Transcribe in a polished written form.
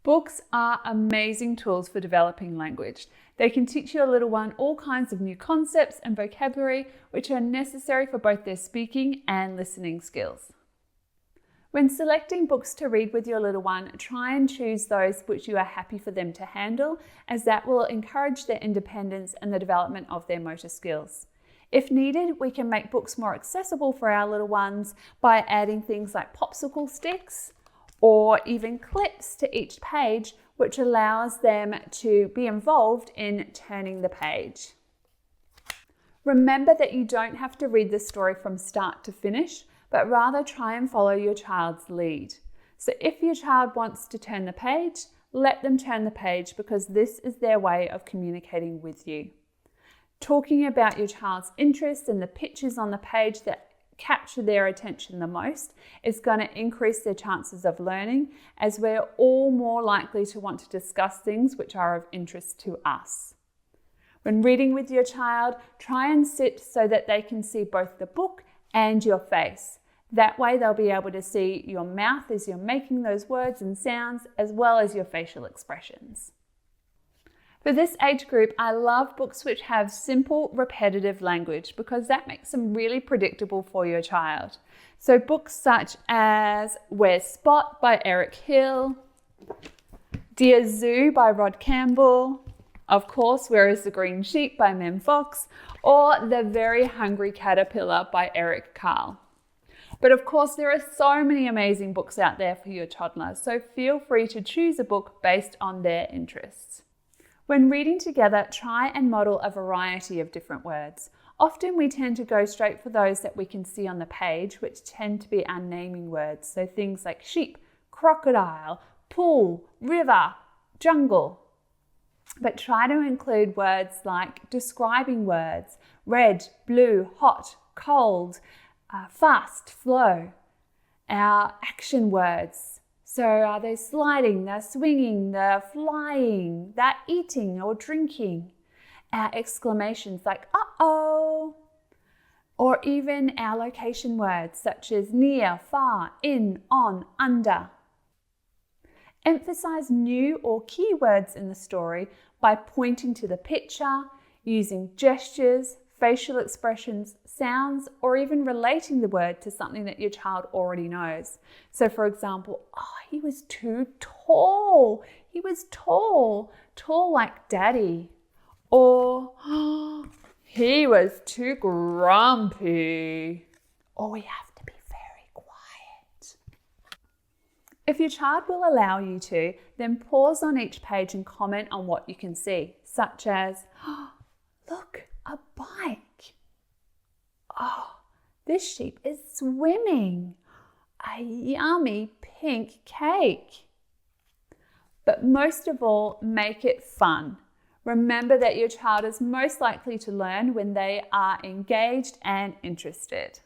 Books are amazing tools for developing language. They can teach your little one all kinds of new concepts and vocabulary, which are necessary for both their speaking and listening skills. When selecting books to read with your little one, try and choose those which you are happy for them to handle, as that will encourage their independence and the development of their motor skills. If needed, we can make books more accessible for our little ones by adding things like popsicle sticks or even clips to each page, which allows them to be involved in turning the page. Remember that you don't have to read the story from start to finish, but rather try and follow your child's lead. So if your child wants to turn the page, let them turn the page, because this is their way of communicating with you. Talking about your child's interests and the pictures on the page that capture their attention the most is going to increase their chances of learning, as we're all more likely to want to discuss things which are of interest to us. When reading with your child, try and sit so that they can see both the book and your face. That way they'll be able to see your mouth as you're making those words and sounds, as well as your facial expressions. For this age group, I love books which have simple, repetitive language, because that makes them really predictable for your child. So books such as Where's Spot by Eric Hill, Dear Zoo by Rod Campbell, of course, Where is the Green Sheep by Mem Fox, or The Very Hungry Caterpillar by Eric Carle. But of course, there are so many amazing books out there for your toddler, so feel free to choose a book based on their interests. When reading together, try and model a variety of different words. Often we tend to go straight for those that we can see on the page, which tend to be our naming words. So things like sheep, crocodile, pool, river, jungle. But try to include words like describing words, red, blue, hot, cold, fast, flow. Our action words. So are they sliding, they're swinging, they're flying, they're eating or drinking. Our exclamations like, uh-oh. Or even our location words such as near, far, in, on, under. Emphasize new or key words in the story by pointing to the picture, using gestures, facial expressions, sounds, or even relating the word to something that your child already knows. So for example, he was too tall. He was tall like daddy. Or he was too grumpy. Or we have to be very quiet. If your child will allow you to, then pause on each page and comment on what you can see, such as, look, a bike. Oh, this sheep is swimming. A yummy pink cake. But most of all, make it fun. Remember that your child is most likely to learn when they are engaged and interested.